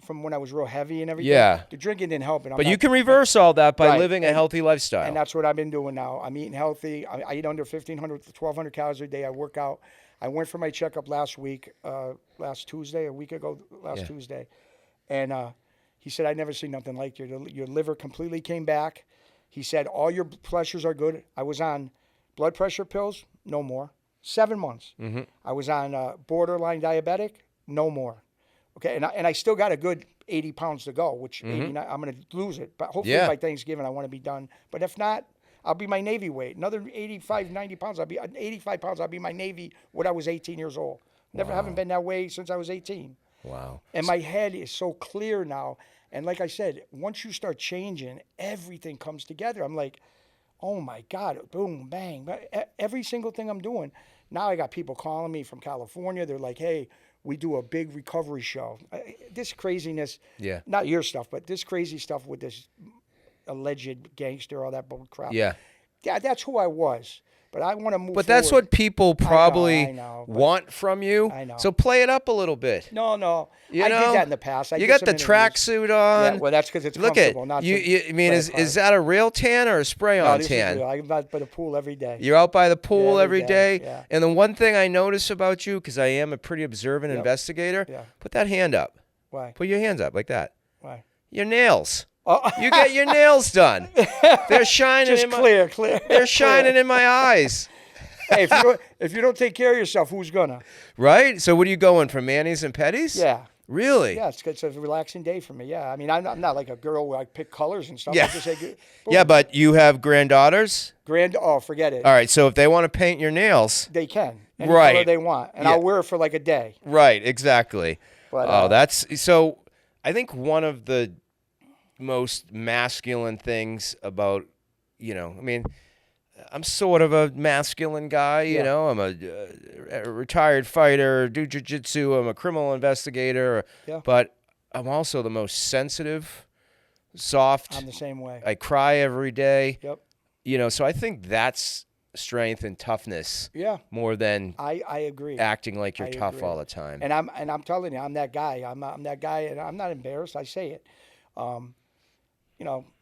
from when I was real heavy and everything. Yeah. The drinking didn't help. But you can reverse all that by Right. living a healthy lifestyle. And that's what I've been doing now. I'm eating healthy. I eat under 1,500 to 1,200 calories a day. I work out. I went for my checkup last Tuesday, a week ago, Tuesday. And he said, I never seen nothing like your liver completely came back. He said, all your pressures are good. I was on blood pressure pills, no more. 7 months. Mm-hmm. I was on borderline diabetic, no more. Okay, and I still got a good 80 pounds to go, which 89, I'm going to lose it. But hopefully by Thanksgiving, I want to be done. But if not, I'll be my Navy weight. Another 85, 90 pounds. 85 pounds. I'll be my Navy when I was 18 years old. Haven't been that way since I was 18. Wow. And my head is so clear now. And like I said, once you start changing, everything comes together. I'm like, oh my God, boom, bang. Every single thing I'm doing. Now I got people calling me from California. They're like, hey, we do a big recovery show. This craziness, not your stuff, but this crazy stuff with this alleged gangster, all that bull crap. Yeah, that's who I was. But I want to move But that's forward. what people probably I know, want from you. I know. So play it up a little bit. No. You I know? did that in the past. You got the tracksuit on. Yeah, well, that's because it's Look comfortable. at not you. to I mean, play is apart. that a real tan or a spray-on No, this tan? is real. I'm out by the pool every day. You're out by the pool every every day. day, yeah. And the one thing I notice about you, because I am a pretty observant investigator, put that hand up. Why? Put your hands up like that. Why? Your nails. Oh. You get your nails done. They're shining Just in clear. They're shining in my eyes. Hey, if you don't take care of yourself, who's gonna? Right? So what are you going for, manis and petties? Yeah. Really? Yeah, it's a relaxing day for me. Yeah, I mean, I'm not like a girl where I pick colors and stuff. Yeah. I just say, boom. Yeah, but you have granddaughters? Oh, forget it. All right, so if they want to paint your nails. They can. Any Right. color they want. And I'll wear it for like a day. Right, exactly. But, that's so I think one of the most masculine things about, I mean, I'm sort of a masculine guy, you know. I'm a retired fighter, do jiu-jitsu, I'm a criminal investigator, but I'm also the most sensitive, soft. I'm the same way. I cry every day. Yep. So I think that's strength and toughness more than I agree. acting like you're tough agree. all the time. And I'm telling you, I'm that guy. I'm that guy, and I'm not embarrassed. I say it.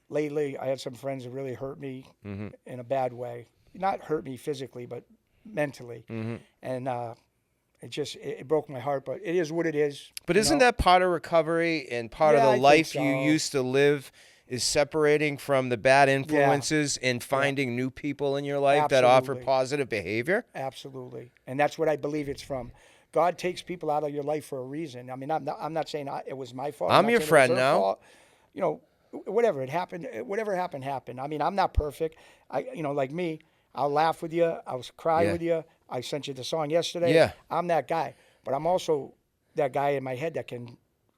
Lately I had some friends that really hurt me in a bad way. Not hurt me physically, but mentally. And it broke my heart. But it is what it is. But isn't that part of recovery and part of the I think life so. you used to live? Is separating from the bad influences and finding new people in your life that offer positive behavior? Absolutely. And that's what I believe it's from. God takes people out of your life for a reason. I mean, I'm not saying it was my fault. I'm your friend now. Fault. Whatever it happened, whatever happened. I mean, I'm not perfect. Like me, I'll laugh with you. I'll cry with you. I sent you the song yesterday. Yeah. I'm that guy. But I'm also that guy in my head that can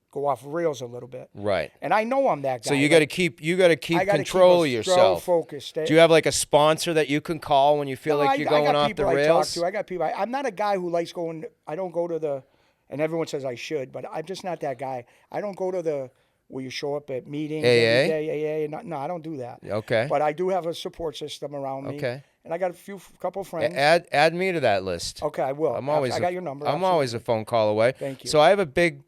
go off rails a little bit. Right. And I know I'm that guy. So you got to keep control of yourself. Focused. Do you have like a sponsor that you can call when you feel like you're going off the rails? I got people. I'm not a guy who likes going. I don't go to and everyone says I should, but I'm just not that guy. I don't go to where you show up at meetings every day, AA. No, I don't do that. Okay. But I do have a support system around me. Okay. And I got couple friends. Add me to that list. Okay, I will. I got your number. I'm always a phone call away. Thank you. So I have a big.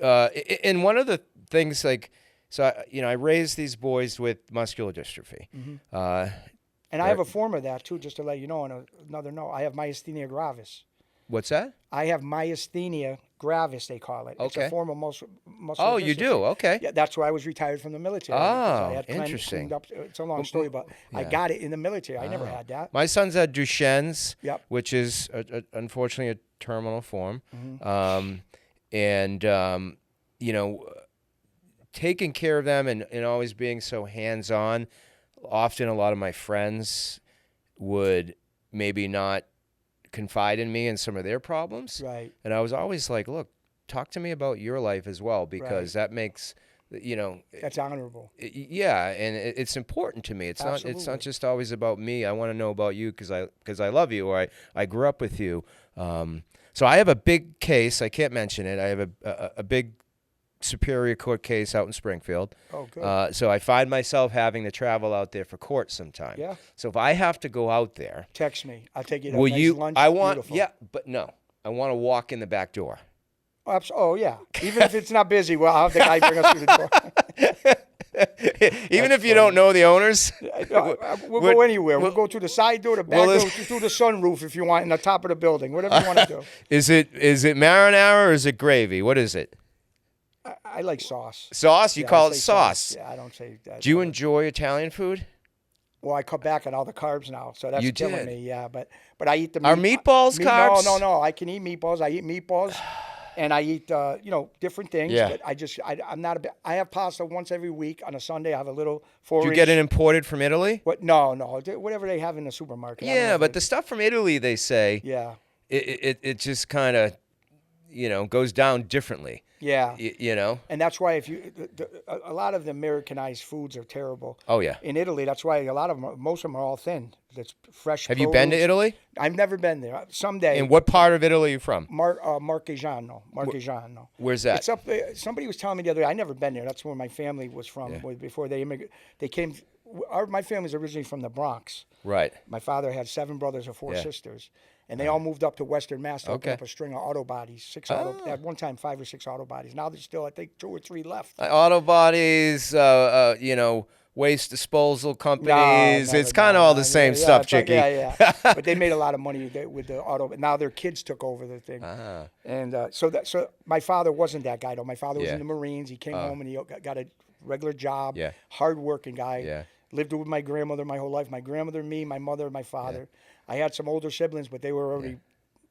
And one of the things I raised these boys with muscular dystrophy. And I have a form of that too, just to let you know. On another note, I have myasthenia gravis. What's that? I have myasthenia gravis, they call it. It's a form of muscle. Oh, you do? Okay. Yeah, that's why I was retired from the military. Oh, I had interesting. It's a long story, but I got it in the military. I never had that. My son's had Duchenne's, Yep. which is unfortunately a terminal form. Taking care of them and always being so hands-on, often a lot of my friends would maybe not confide in me in some of their problems. Right. And I was always like, look, talk to me about your life as well, because that makes you know, That's honorable. yeah, and it's important to me. It's Absolutely. not just always about me. I want to know about you because I love you, or I grew up with you. So I have a big case. I can't mention it. I have a big Superior Court case out in Springfield. Oh, good. So I find myself having to travel out there for court sometime. Yeah. So if I have to go out there, Text me. I'll take you to will a nice you? lunch. I want, Beautiful. yeah, but no, I want to walk in the back door. Oh, yeah. Even if it's not busy, well, I'll have the guy bring us through the door. Even if you don't know the owners. We'll go anywhere. We'll go through the side door, the back door, through the sunroof if you want, in the top of the building, whatever you want to do. Is it marinara or is it gravy? What is it? I like sauce. Sauce? You Yeah, call I it say sauce. Yeah, I don't say that. Do you enjoy Italian food? Well, I cut back on all the carbs now, so that's You killing did. me. Yeah, but I eat the Are meatballs carbs? No. I can eat meatballs. I eat meatballs, and I eat different things. Yeah. But I'm not a bit. I have pasta once every week on a Sunday. I have a little Do you 4-inch. get it imported from Italy? What? No. Whatever they have in the supermarket. I don't know Yeah, if but the stuff from Italy, they say, yeah. it just kind of, goes down differently. Yeah. You know? And that's why a lot of the Americanized foods are terrible. Oh, yeah. In Italy, that's why most of them are all thin. It's fresh. Have you been to produce. Italy? I've never been there. Someday. And what part of Italy are you from? Marchigiano. Where's that? It's up there. Somebody was telling me the other day. I never been there. That's where my family was from. Yeah. Before they immigrated, they came. My family's originally from the Bronx. Right. My father had 7 brothers and 4 Yeah. sisters, and they all moved up to Western Mass to open Okay. up a string of auto bodies. At one time 5 or 6 auto bodies. Now there's still, I think, 2 or 3 left. Auto bodies, waste disposal companies. It's kind of all the same stuff, Chicky. Yeah. But they made a lot of money with the auto. Now their kids took over the thing. And so my father wasn't that guy though. My father was Yeah. in the Marines. He came home and he got a regular job. Yeah. Hard-working guy. Yeah. Lived with my grandmother my whole life. My grandmother, me, my mother, my father. I had some older siblings, but they were already.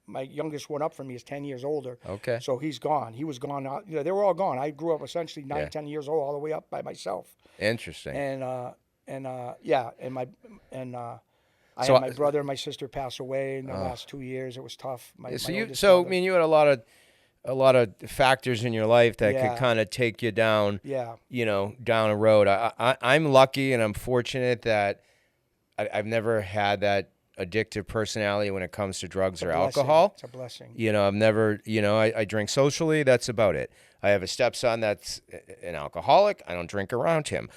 My youngest one up from me is 10 years older. Okay. So he's gone. He was gone. They were all gone. I grew up essentially 9, Yeah. 10 years old, all the way up by myself. Interesting. I So had my brother and my sister pass away in the last 2 years. It was tough. My oldest brother. You had a lot of factors in your life that Yeah. could kind of take you down, Yeah. down a road. I'm lucky and I'm fortunate that I've never had that addictive personality when it comes to drugs or alcohol. It's a blessing. I've never, I drink socially. That's about it. I have a stepson that's an alcoholic. I don't drink around him.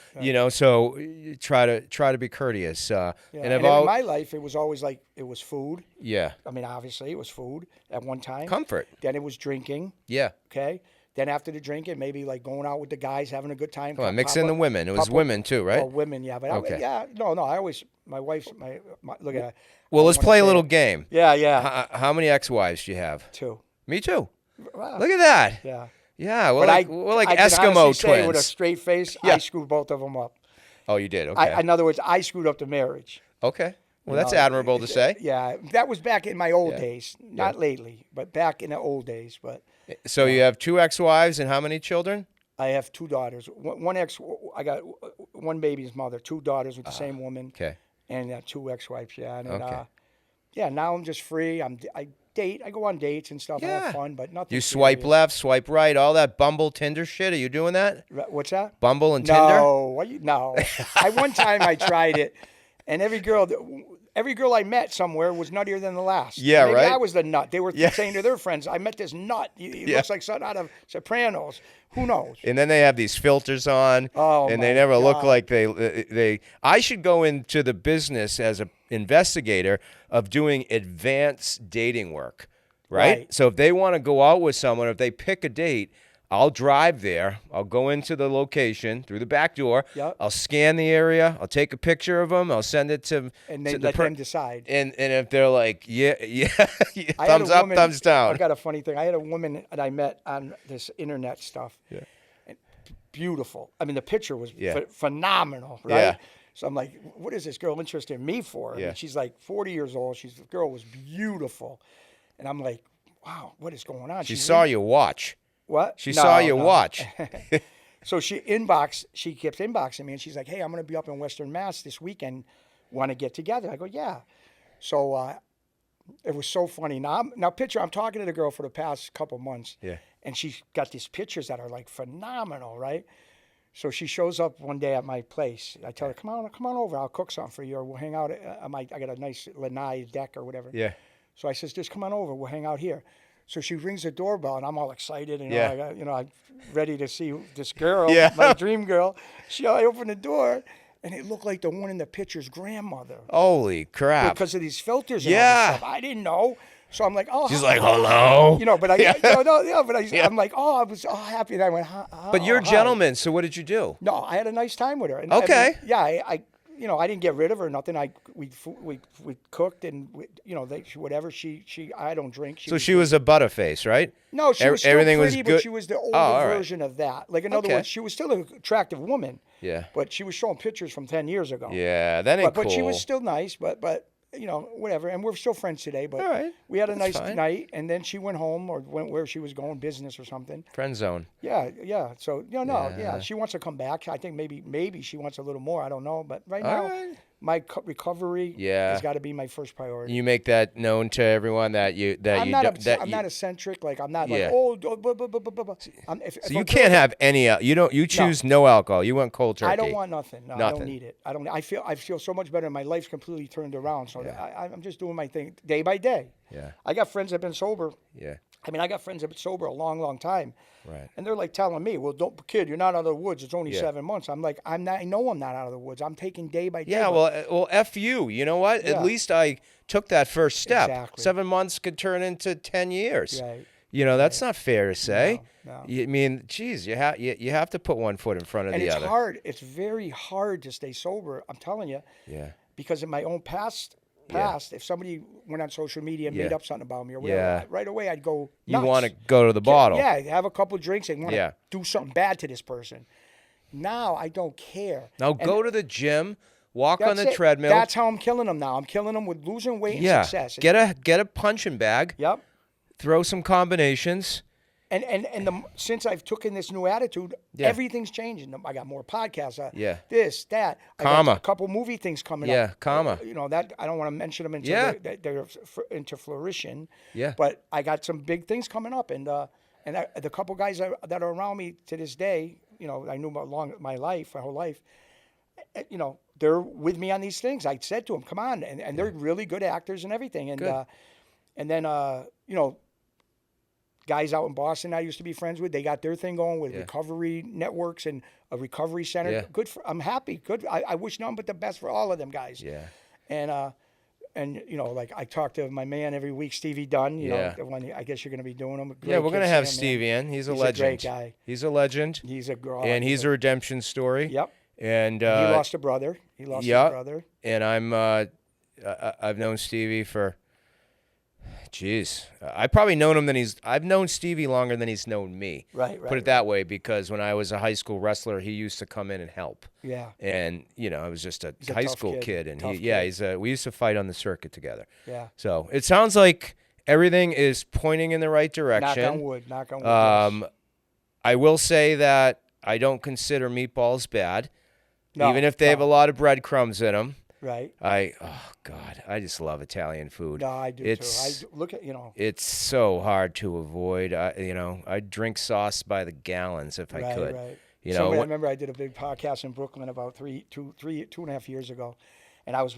So you try to be courteous. Yeah. And And in my life, it was always like it was food. yeah, I mean, obviously, it was food at one time. comfort. Then it was drinking. Yeah. Okay. Then after the drinking, maybe like going out with the guys, having a good time. Come on, mix in the women. It was women too, right? Oh, women, yeah. But Okay. no. I always, my wife's, my look at. Well, let's play a little game. Yeah. How many ex-wives do you have? 2. Me too. Wow. Look at that. Yeah. Yeah, we're But like I can Eskimo honestly say twins. with a straight face, Yeah. I screwed both of them up. Oh, you did. Okay. In other words, I screwed up the marriage. Okay. Well, You that's know, admirable to say. Yeah, that was back in my old Yeah. days, not lately, but back in the old days. But So you have 2 ex-wives and how many children? I have 2 daughters. I got one baby's mother, 2 daughters with the same woman, Okay. and 2 ex-wives. Yeah, and then, Okay. now I'm just free. I date. I go on dates and stuff. I Yeah. have fun, but nothing. You swipe serious. left, swipe right, all that Bumble, Tinder shit. Are you doing that? What's that? Bumble and Tinder? No, no. One time I tried it, and every girl I met somewhere was nuttier than the last. Yeah, Maybe right? I was the nut. They were saying to their friends, "I met this nut. He looks like something out of Sopranos." Who knows? And then they have these filters on, Oh, and they my never look God. like they. I should go into the business as an investigator of doing advanced dating work, right? So if they want to go out with someone, if they pick a date, I'll drive there. I'll go into the location through the back door. Yep. I'll scan the area. I'll take a picture of them. I'll send it to And they to let them decide. And if they're like, yeah, I had thumbs a up, woman- thumbs down. I got a funny thing. I had a woman that I met on this internet stuff. Yeah. And beautiful. I mean, the picture was Yeah. phenomenal, right? Yeah. So I'm like, what is this girl interested in me for? I mean, Yeah. she's like 40 years old. The girl was beautiful. And I'm like, wow, what is going on? She saw your watch. What? She No, saw your no. watch. So she kept inboxing me, and she's like, hey, I'm going to be up in Western Mass this weekend. Want to get together? I go, yeah. So it was so funny. Now I'm talking to the girl for the past couple months. Yeah. And she's got these pictures that are like phenomenal, right? So she shows up one day at my place. I tell her, come on over. I'll cook something for you, or we'll hang out. I got a nice lanai deck or whatever. Yeah. So I says, just come on over. We'll hang out here. So she rings the doorbell, and I'm all excited. And Yeah. I'm ready to see this girl, Yeah. my dream girl. I opened the door, and it looked like the one in the picture's grandmother Holy crap. because of these filters and all Yeah. this stuff. I didn't know. So I'm like, oh. She's like, hello. But Yeah. I'm like, oh, I was all happy. And I went, But you're a hi. gentleman, so what did you do? No, I had a nice time with her. And, Okay. I didn't get rid of her or nothing. We cooked and whatever. I don't drink. So she was a butterface, right? No, she was still everything was pretty, good? but she was the older all right. version of that. Like in other Okay. words, she was still an attractive woman. Yeah. But she was showing pictures from 10 years ago. Yeah, that ain't But cool. she was still nice. But whatever. And we're still friends today. But All right. we had a That's nice fine. night, and then she went home or went where she was going, business or something. Friend zone. Yeah. So Yeah. she wants to come back. I think maybe she wants a little more. I don't know. But right All now, right. my recovery has got to be my first priority. You make that known to everyone that I'm not eccentric. Like I'm not Yeah. like blah, blah, blah, blah, blah. So you can't have any. You choose no alcohol. You want cold turkey. I don't want nothing. No, I Nothing. don't need it. I don't. I feel so much better. My life's completely turned around. So I'm just doing my thing day by day. Yeah. I got friends that have been sober. Yeah. I got friends that have been sober a long, long time. Right. And they're like telling me, well, kid, you're not out of the woods. It's only Yeah. 7 months. I'm like, I know I'm not out of the woods. I'm taking day by day. Yeah. Well, F you. You know what? Yeah. At least I took that first step. Exactly. 7 months could turn into 10 years. Right. That's not fair to say. No. I mean, geez, you have to put one foot in front of And the it's other. hard. It's very hard to stay sober. I'm telling you. Yeah. Because in my own past, if somebody went on social media and made Yeah. up something about me or whatever, Yeah. right away I'd go You nuts. want to go to the bottle. Yeah, have a couple drinks and want to Yeah. do something bad to this person. Now I don't care. Now And go to the gym, walk on that's the it. treadmill. That's how I'm killing them now. I'm killing them with losing weight and yeah. success. Get a punching bag. Yep. Throw some combinations. And since I've taken this new attitude, everything's changing. I got more podcasts. This, that. I got Comma. a couple movie things coming up. Yeah, comma. That I don't want to mention them until Yeah. they're into fruition. Yeah. But I got some big things coming up, and the couple guys that are around me to this day, I knew along my life, my whole life. They're with me on these things. I said to them, "Come on," and they're really good actors and everything. And Good. and then guys out in Boston I used to be friends with, they got their thing going with recovery networks and a recovery center. Yeah. I'm happy. Good. I wish nothing but the best for all of them guys. Yeah. And like I talk to my man every week, Stevie Dunn. Yeah. The one I guess you're going to be doing him. Yeah, we're gonna have Steve in. He's a legend. A great guy. He's a legend. He's a girl. And he's a redemption story. Yep. And He lost a brother. He lost his brother. And I've known Stevie for, I've probably known him I've known Stevie longer than he's known me. Right. Put it that way, because when I was a high school wrestler, he used to come in and help. Yeah. And I was just a a high tough school kid, and Tough we used to fight on the circuit together. Yeah. So it sounds like everything is pointing in the right direction. Knock on wood. Knock on wood. Yes. I will say that I don't consider meatballs bad, No, even if they have a lot of breadcrumbs in them. Right. I just love Italian food. No, I do too. Look at It's so hard to avoid. I'd drink sauce by the gallons if I could. Right. I I remember I did a big podcast in Brooklyn about 2.5 years ago, and I was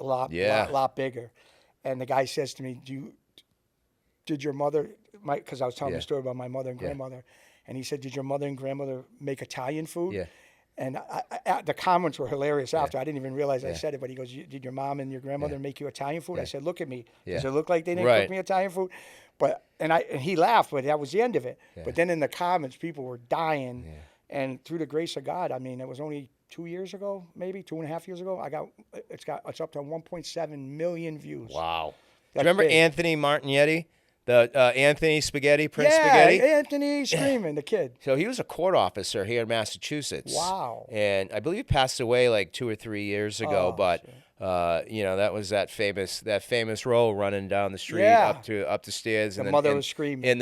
a lot bigger. And the guy says to me, "Did your mother?" Because I was telling the story about my mother and grandmother, and he said, "Did your mother and grandmother make Italian food?" Yeah. And the comments were hilarious after. I didn't even realize I said it, but he goes, "Did your mom and your grandmother make you Italian food?" I said, "Look at me. Does it look like they didn't cook me Italian food?" And he laughed, but that was the end of it. Yeah. But then in the comments, people were dying. Yeah. And through the grace of God, it was only 2 years ago, maybe 2.5 years ago. It's up to 1.7 million views. Wow. That's Remember big. Anthony Martignetti? The Anthony Spaghetti, Prince Yeah, Spaghetti? Anthony screaming, the kid. So he was a court officer here in Massachusetts. Wow. And I believe he passed away like 2 or 3 years ago. But that was that famous role running down the street up the stairs. The mother was screaming. In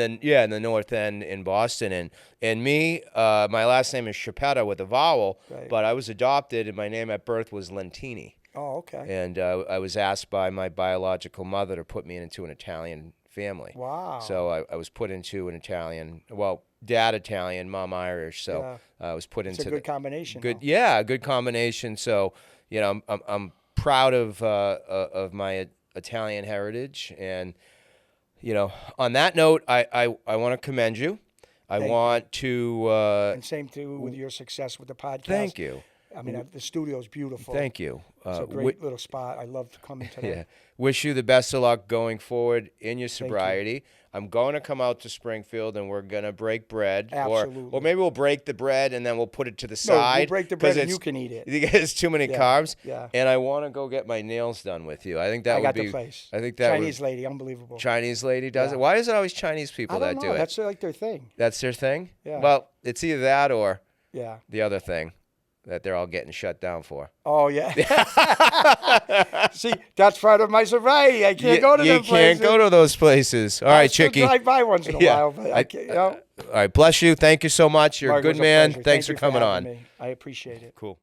the North End in Boston. And me, my last name is Chauppetta with a vowel, but I was adopted and my name at birth was Lentini. Oh, okay. And I was asked by my biological mother to put me into an Italian family. Wow. So I was put into an Italian, well, dad Italian, mom Irish, so I was put It's into a good combination. good, though. yeah, good combination. So I'm proud of my Italian heritage, and on that note, I want to commend you. I want to And same too with your success with the podcast. thank you. I mean, the studio's beautiful. Thank you. It's a great little spot. I loved coming today. Yeah. Wish you the best of luck going forward in your sobriety. I'm going to come out to Springfield and we're going to break bread. Absolutely. Or maybe we'll break the bread and then we'll put it to the No, side. we'll break the bread 'cause and you can eat it. It's too many carbs. Yeah. And I want to go get my nails done with you. I think that I would got be. the place. I think that Chinese lady, unbelievable. Chinese lady does Yeah. it. Why is it always Chinese people I that don't do know. it? That's like their thing. That's their thing? Yeah. Well, it's either that or Yeah. the other thing that they're all getting shut down for. Oh yeah. See, that's part of my sobriety. I can't go to You them places. can't go to those places. All I right, still Chicky. drive by once in a Yeah. while, but I can't, All right, bless you. Thank you so much. You're Mark, a it good was man. pleasure. Thanks Thank for you coming having on. me. I appreciate it. Cool.